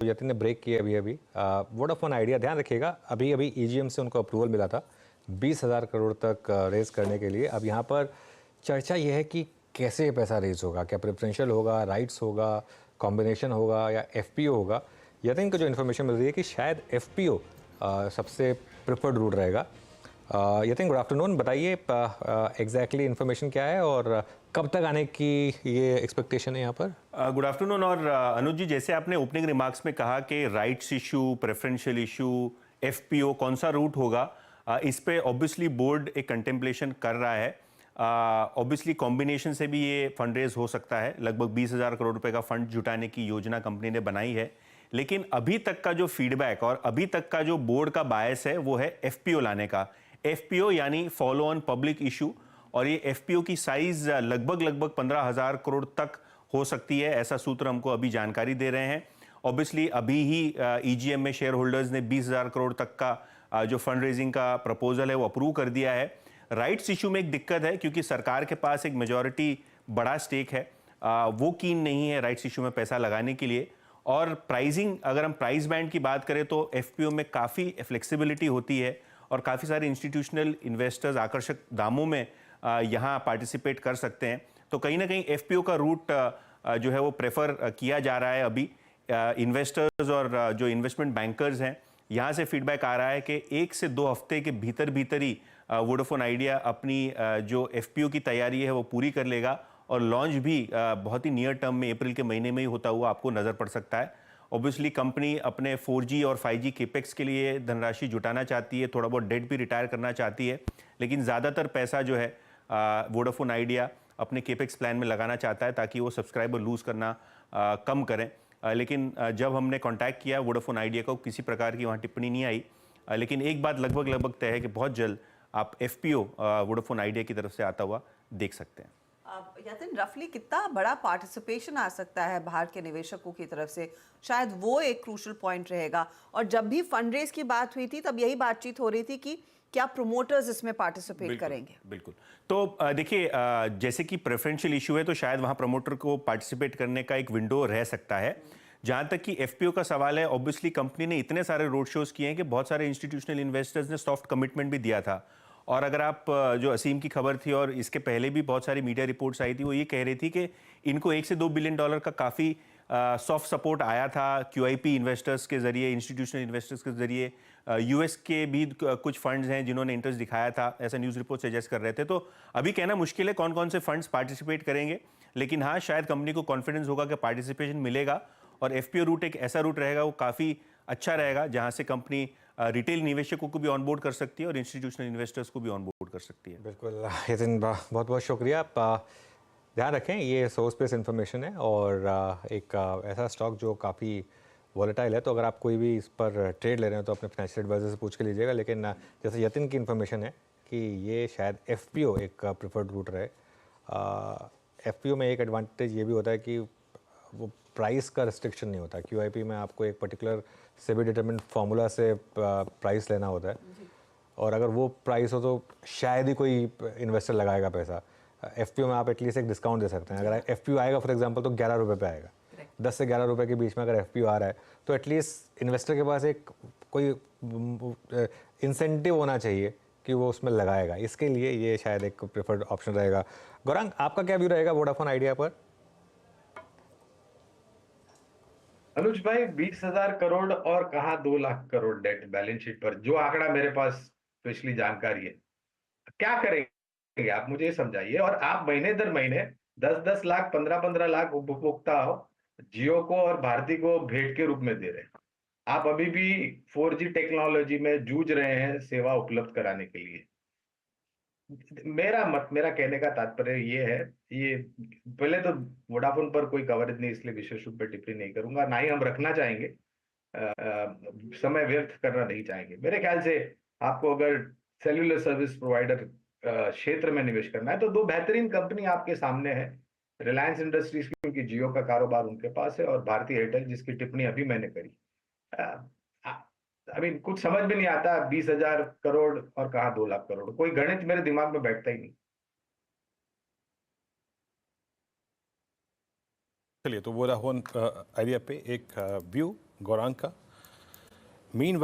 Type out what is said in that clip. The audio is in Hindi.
यतिन ने ब्रेक किया अभी अभी। वोडाफोन आइडिया, ध्यान रखिएगा, अभी अभी ईजीएम से उनको अप्रूवल मिला था 20,000 करोड़ तक रेज करने के लिए। अब यहाँ पर चर्चा यह है कि कैसे ये पैसा रेज होगा, क्या प्रेफरेंशियल होगा, राइट्स होगा, कॉम्बिनेशन होगा या एफपीओ होगा। यतिन को जो इन्फॉर्मेशन मिल रही है कि शायद एफपीओ सबसे प्रेफर्ड रूट रहेगा। यतिन, गुड आफ्टरनून, बताइए एग्जैक्टली इन्फॉर्मेशन क्या है और कब तक आने की ये एक्सपेक्टेशन है यहाँ पर। Good afternoon. और अनुज जी, जैसे आपने ओपनिंग रिमार्क्स में कहा कि rights issue, preferential issue, FPO कौन सा रूट होगा, इस पे ऑब्वियसली बोर्ड एक कंटेम्पलेशन कर रहा है। ऑब्वियसली कॉम्बिनेशन से भी ये फंड रेज हो सकता है। लगभग 20,000 करोड़ रुपए का फंड जुटाने की योजना कंपनी ने बनाई है, लेकिन अभी तक का जो फीडबैक और अभी तक का जो बोर्ड का बायस है वो है एफपीओ लाने का। एफपीओ यानी फॉलो ऑन पब्लिक इशू, और ये एफपीओ की साइज लगभग 15,000 करोड़ तक हो सकती है, ऐसा सूत्र हमको अभी जानकारी दे रहे हैं। ऑब्वियसली अभी ही ईजीएम में शेयर होल्डर्स ने 20,000 करोड़ तक का जो फंड रेजिंग का प्रपोजल है वो अप्रूव कर दिया है। राइट्स इशू में एक दिक्कत है क्योंकि सरकार के पास एक मेजॉरिटी बड़ा स्टेक है, वो कीन नहीं है राइट्स इशू में पैसा लगाने के लिए। और प्राइसिंग, अगर हम प्राइस बैंड की बात करें तो एफपीओ में काफ़ी फ्लेक्सिबिलिटी होती है और काफ़ी सारे इंस्टीट्यूशनल इन्वेस्टर्स आकर्षक दामों में यहाँ पार्टिसिपेट कर सकते हैं। तो कहीं ना कहीं एफपीओ का रूट जो है वो प्रेफर किया जा रहा है अभी। इन्वेस्टर्स और जो इन्वेस्टमेंट बैंकर्स हैं, यहाँ से फीडबैक आ रहा है कि 1 से 2 हफ्ते के भीतर ही वोडाफोन आइडिया अपनी जो एफपीओ की तैयारी है वो पूरी कर लेगा और लॉन्च भी बहुत ही नियर टर्म में अप्रैल के महीने में ही होता हुआ आपको नज़र पड़ सकता है। ऑब्वियसली कंपनी अपने 4G और 5G केपेक्स के लिए धनराशि जुटाना चाहती है, थोड़ा बहुत डेट भी रिटायर करना चाहती है, लेकिन ज़्यादातर पैसा जो है वोडाफोन आइडिया अपने केपेक्स प्लान में लगाना चाहता है ताकि वो सब्सक्राइबर लूज़ करना कम करें। लेकिन जब हमने कांटेक्ट किया वोडाफोन आइडिया को, किसी प्रकार की वहाँ टिप्पणी नहीं आई। लेकिन एक बात लगभग तय है कि बहुत जल्द आप एफपीओ वोडाफोन आइडिया की तरफ से आता हुआ देख सकते हैं। यतिन, रफली कितना बड़ा पार्टिसिपेशन आ सकता है बाहर के निवेशकों की तरफ से? शायद वो एक क्रूशल पॉइंट रहेगा। और जब भी फंड रेज की बात हुई थी तब यही बातचीत हो रही थी कि क्या प्रोमोटर्स इसमें पार्टिसिपेट करेंगे? बिल्कुल। तो देखिए, जैसे कि प्रेफरेंशियल इशू है तो शायद वहां प्रमोटर को पार्टिसिपेट करने का एक विंडो रह सकता है। जहां तक कि एफपीओ का सवाल है, ऑब्वियसली कंपनी ने इतने सारे रोड शोज किए हैं कि बहुत सारे इंस्टीट्यूशनल इन्वेस्टर्स ने सॉफ्ट कमिटमेंट भी दिया था। और अगर आप जो असीम की खबर थी और इसके पहले भी बहुत सारी मीडिया रिपोर्ट्स आई थी, वो ये कह रही थी कि इनको 1 से 2 बिलियन डॉलर का काफ़ी सॉफ्ट सपोर्ट आया था क्यूआईपी इन्वेस्टर्स के जरिए, इंस्टीट्यूशनल इन्वेस्टर्स के जरिए। यूएस के भी कुछ फंड्स हैं जिन्होंने इंटरेस्ट दिखाया था, ऐसा न्यूज़ रिपोर्ट सजेस्ट कर रहे थे। तो अभी कहना मुश्किल है कौन कौन से फंड्स पार्टिसिपेट करेंगे, लेकिन हाँ, शायद कंपनी को कॉन्फिडेंस होगा कि पार्टिसिपेशन मिलेगा और एफपीओ रूट एक ऐसा रूट रहेगा वो काफ़ी अच्छा रहेगा जहाँ से कंपनी रिटेल निवेशकों को भी ऑनबोर्ड कर सकती है और इंस्टीट्यूशनल इन्वेस्टर्स को भी ऑनबोर्ड कर सकती है। बिल्कुल यतिन, बहुत बहुत शुक्रिया। आप ध्यान रखें, ये सोर्स बेस्ड इन्फॉर्मेशन है और एक ऐसा स्टॉक जो काफ़ी वॉलेटाइल है, तो अगर आप कोई भी इस पर ट्रेड ले रहे हैं तो अपने फाइनेंशियल एडवाइजर से पूछ के लीजिएगा। लेकिन जैसे यतिन की इन्फॉर्मेशन है कि ये शायद एफपीओ एक प्रेफर्ड रूट रहे। एफपीओ में एक एडवांटेज ये भी होता है कि वो प्राइस का रिस्ट्रिक्शन नहीं होता। क्यूआईपी में आपको एक पर्टिकुलर सेबी डिटरमिन्ड फार्मूला से प्राइस लेना होता है, और अगर वो प्राइस हो तो शायद ही कोई इन्वेस्टर लगाएगा पैसा। एफपीओ में आप एटलीस्ट एक डिस्काउंट दे सकते हैं। अगर एफपीओ आएगा फॉर एग्जांपल तो 11 रुपये पे आएगा, 10 से 11 रुपये के बीच में अगर एफपीओ आ रहा है तो एटलीस्ट इन्वेस्टर के पास एक कोई इंसेंटिव होना चाहिए कि वो उसमें लगाएगा। इसके लिए ये शायद एक प्रेफर्ड ऑप्शन रहेगा। गौरांग, आपका क्या व्यू रहेगा वोडाफोन आइडिया पर? अनुज भाई, 20,000 करोड़ और कहाँ 2 lakh crore debt balance sheet पर, जो आंकड़ा मेरे पास पिछली जानकारी है, क्या करेंगे आप मुझे ये समझाइए। और आप महीने दर महीने 10-10 लाख, 15-15 लाख उपभोक्ता जियो को और भारती को भेंट के रूप में दे रहे हैं। आप अभी भी 4G टेक्नोलॉजी में जूझ रहे हैं सेवा उपलब्ध कराने के लिए। मेरा कहने का तात्पर्य ये है, ये पहले तो वोडाफोन पर कोई कवरेज नहीं, इसलिए विशेष रूप पर टिप्पणी नहीं करूंगा, ना ही हम रखना चाहेंगे। समय व्यर्थ करना नहीं चाहेंगे। मेरे ख्याल से आपको अगर सेल्युलर सर्विस प्रोवाइडर क्षेत्र में निवेश करना है तो 2 बेहतरीन कंपनी आपके सामने है। रिलायंस इंडस्ट्रीज, क्योंकि जियो का कारोबार उनके पास है, और भारती एयरटेल, जिसकी टिप्पणी अभी मैंने करी। अभी कुछ समझ में नहीं आता, 20,000 करोड़ और कहाँ 2 लाख करोड़, कोई गणित मेरे दिमाग में बैठता ही नहीं। चलिए, तो वोडाफोन आइडिया पे एक व्यू गौरांग का। मीन